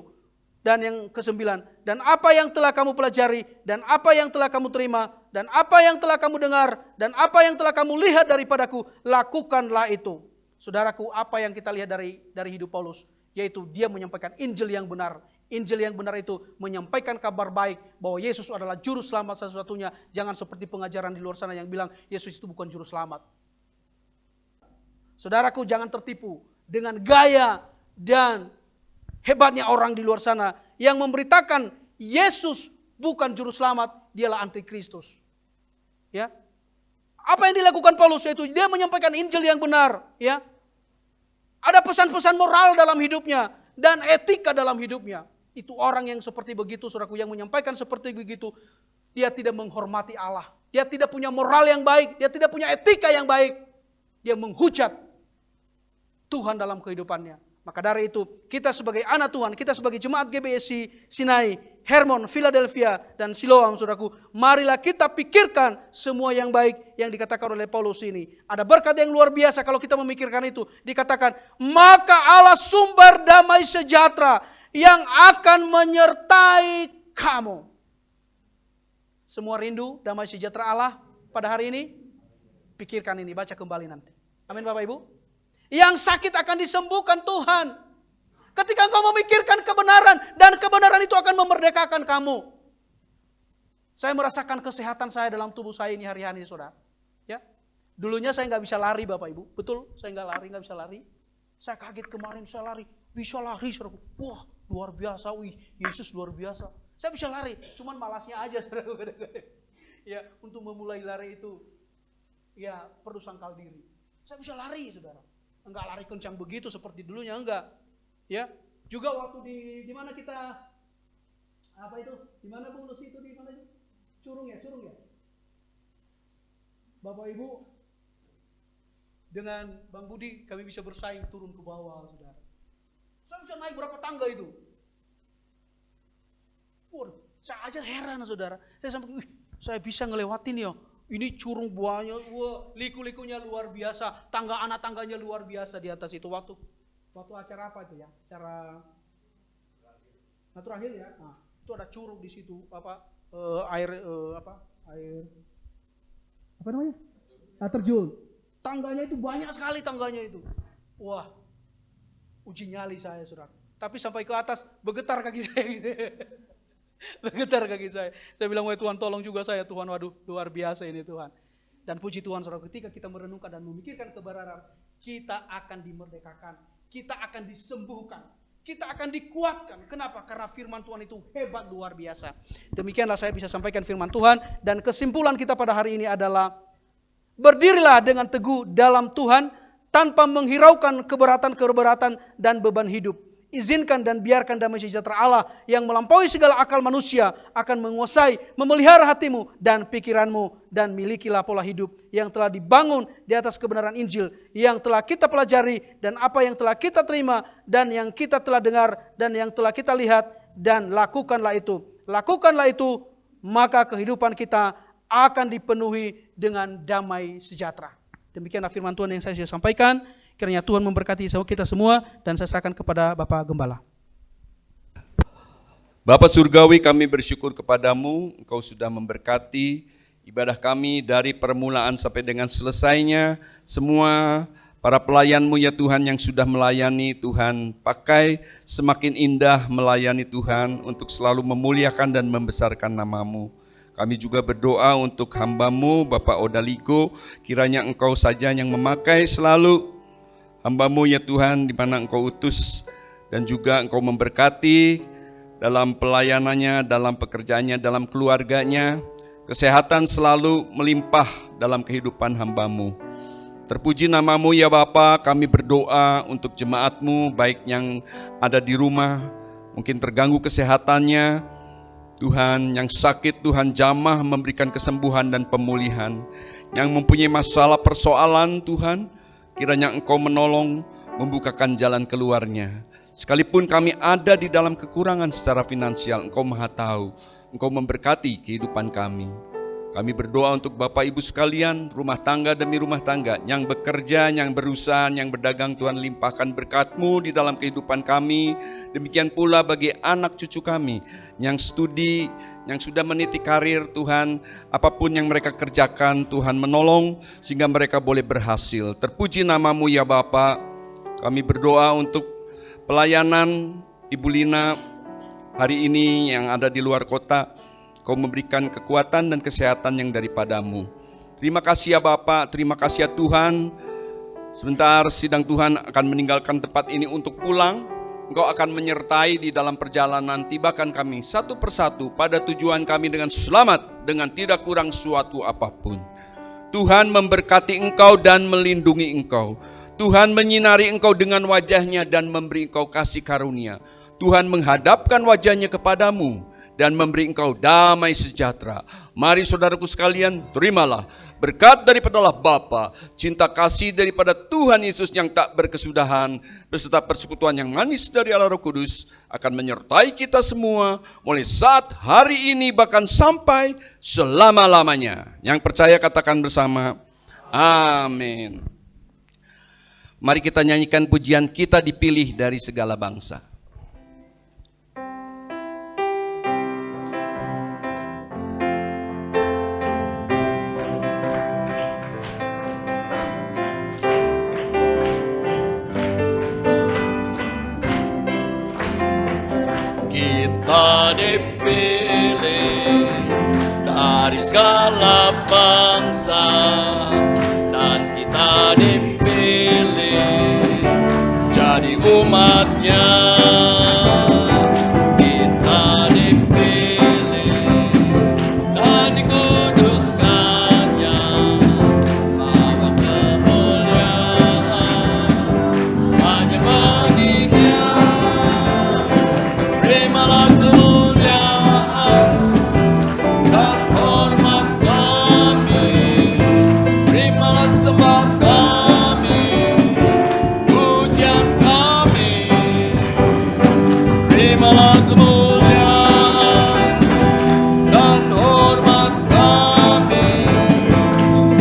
Dan yang ke-9, dan apa yang telah kamu pelajari, dan apa yang telah kamu terima, dan apa yang telah kamu dengar, dan apa yang telah kamu lihat daripadaku, lakukanlah itu. Saudaraku, apa yang kita lihat dari hidup Paulus, yaitu dia menyampaikan Injil yang benar. Injil yang benar itu menyampaikan kabar baik bahwa Yesus adalah juru selamat satu-satunya. Jangan seperti pengajaran di luar sana yang bilang Yesus itu bukan juru selamat. Saudaraku, jangan tertipu dengan gaya dan hebatnya orang di luar sana yang memberitakan Yesus bukan juru selamat, dialah antikristus. Ya. Apa yang dilakukan Paulus yaitu dia menyampaikan Injil yang benar, ya. Ada pesan-pesan moral dalam hidupnya dan etika dalam hidupnya. Itu orang yang seperti begitu, saudaraku, yang menyampaikan seperti begitu, dia tidak menghormati Allah. Dia tidak punya moral yang baik, dia tidak punya etika yang baik. Dia menghujat Tuhan dalam kehidupannya. Maka dari itu, kita sebagai anak Tuhan, kita sebagai jemaat GBSI Sinai, Hermon, Philadelphia, dan Siloam, saudaraku, marilah kita pikirkan semua yang baik yang dikatakan oleh Paulus ini. Ada berkat yang luar biasa kalau kita memikirkan itu. Dikatakan, maka Allah sumber damai sejahtera yang akan menyertai kamu. Semua rindu damai sejahtera Allah pada hari ini? Pikirkan ini, baca kembali nanti. Amin Bapak Ibu. Yang sakit akan disembuhkan Tuhan. Ketika engkau memikirkan kebenaran, dan kebenaran itu akan memerdekakan kamu. Saya merasakan kesehatan saya dalam tubuh saya ini hari-hari, saudara. Ya, dulunya saya nggak bisa lari Bapak Ibu. Betul, saya nggak bisa lari. Saya kaget kemarin saya lari, bisa lari, saudara. Wah, luar biasa, wih, Yesus luar biasa. Saya bisa lari, cuman malasnya aja, saudara. Ya, untuk memulai lari itu, ya perlu sangkal diri. Saya bisa lari, saudara. Enggak lari kencang begitu seperti dulunya, enggak. Ya, juga waktu di mana kita apa itu? Di mana Bu Lucy itu, di mana itu? Curung ya. Bapak Ibu dengan Bang Budi kami bisa bersaing turun ke bawah, saudara. Saya bisa naik berapa tangga itu? Waduh, saya aja heran, saudara. Saya sampai, saya bisa ngelewatin ya. Ini curung buahnya, wah, liku-likunya luar biasa, anak tangganya luar biasa di atas itu. Waktu acara apa itu ya? Acara Natural Hill ya. Nah, itu ada curug di situ, air namanya? Terjun. Tangganya itu banyak sekali tangganya itu. Wah, uji nyali saya, saudara. Tapi sampai ke atas bergetar kaki saya gitu. Bergetar kaki saya. Saya bilang, wah Tuhan tolong juga saya Tuhan. Waduh, luar biasa ini Tuhan. Dan puji Tuhan, saudara, ketika kita merenungkan dan memikirkan kebenaran, kita akan dimerdekakan. Kita akan disembuhkan. Kita akan dikuatkan. Kenapa? Karena firman Tuhan itu hebat, luar biasa. Demikianlah saya bisa sampaikan firman Tuhan. Dan kesimpulan kita pada hari ini adalah, berdirilah dengan teguh dalam Tuhan, tanpa menghiraukan keberatan dan beban hidup. Izinkan dan biarkan damai sejahtera Allah yang melampaui segala akal manusia akan menguasai, memelihara hatimu dan pikiranmu, dan milikilah pola hidup yang telah dibangun di atas kebenaran Injil yang telah kita pelajari, dan apa yang telah kita terima, dan yang kita telah dengar, dan yang telah kita lihat, dan lakukanlah itu. Lakukanlah itu, maka kehidupan kita akan dipenuhi dengan damai sejahtera. Demikianlah firman Tuhan yang saya sudah sampaikan. Kiranya Tuhan memberkati kita semua, dan saya serahkan kepada Bapak Gembala. Bapa Surgawi, kami bersyukur kepadamu, Engkau sudah memberkati ibadah kami dari permulaan sampai dengan selesainya. Semua para pelayan-Mu ya Tuhan yang sudah melayani, Tuhan pakai semakin indah melayani Tuhan untuk selalu memuliakan dan membesarkan nama-Mu. Kami juga berdoa untuk hamba-Mu Bapak Odaliko, kiranya Engkau saja yang memakai selalu hamba-Mu ya Tuhan di mana Engkau utus, dan juga Engkau memberkati dalam pelayanannya, dalam pekerjaannya, dalam keluarganya. Kesehatan selalu melimpah dalam kehidupan hamba-Mu. Terpuji nama-Mu ya Bapa. Kami berdoa untuk jemaat-Mu baik yang ada di rumah, mungkin terganggu kesehatannya, Tuhan, yang sakit Tuhan jamah memberikan kesembuhan dan pemulihan. Yang mempunyai masalah persoalan Tuhan, kiranya Engkau menolong, membukakan jalan keluarnya. Sekalipun kami ada di dalam kekurangan secara finansial, Engkau Maha Tahu. Engkau memberkati kehidupan kami. Kami berdoa untuk Bapak Ibu sekalian, rumah tangga demi rumah tangga, yang bekerja, yang berusaha, yang berdagang, Tuhan limpahkan berkat-Mu di dalam kehidupan kami. Demikian pula bagi anak cucu kami, yang studi, yang sudah meniti karir, Tuhan, apapun yang mereka kerjakan, Tuhan menolong, sehingga mereka boleh berhasil. Terpuji nama-Mu ya Bapa. Kami berdoa untuk pelayanan Ibu Lina hari ini yang ada di luar kota. Kau memberikan kekuatan dan kesehatan yang daripada-Mu. Terima kasih ya Bapa, terima kasih ya Tuhan. Sebentar sidang Tuhan akan meninggalkan tempat ini untuk pulang. Engkau akan menyertai di dalam perjalanan, tibakan kami satu persatu pada tujuan kami dengan selamat, dengan tidak kurang suatu apapun. Tuhan memberkati engkau dan melindungi engkau. Tuhan menyinari engkau dengan wajahnya dan memberi engkau kasih karunia. Tuhan menghadapkan wajahnya kepadamu dan memberi engkau damai sejahtera. Mari saudaraku sekalian, terimalah berkat daripada Allah Bapa, cinta kasih daripada Tuhan Yesus yang tak berkesudahan, beserta persekutuan yang manis dari Allah Roh Kudus akan menyertai kita semua mulai saat hari ini bahkan sampai selama-lamanya. Yang percaya katakan bersama, amin. Mari kita nyanyikan pujian Kita Dipilih dari Segala Bangsa. Kita dipilih dari segala bangsa, dan kita dipilih jadi umatnya. Kita dipilih dan dikuduskannya, bawa kemuliaan hanya bagi Dia. Terimalah kemuliaan dan hormat kami, terimalah sembah kami, pujian kami. Terimalah kemuliaan dan hormat kami,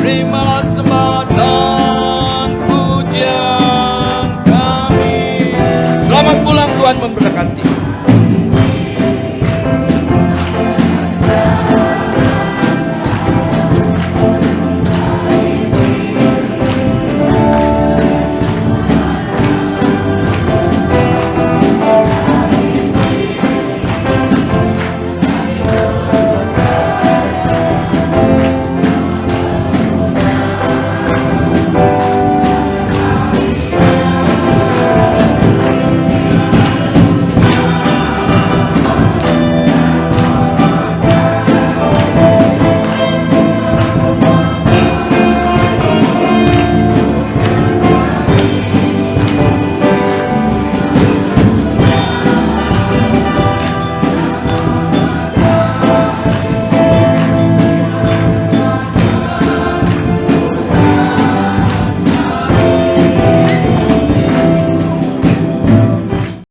terimalah sembah dan pujian kami. Selamat pulang, Tuhan memberkati.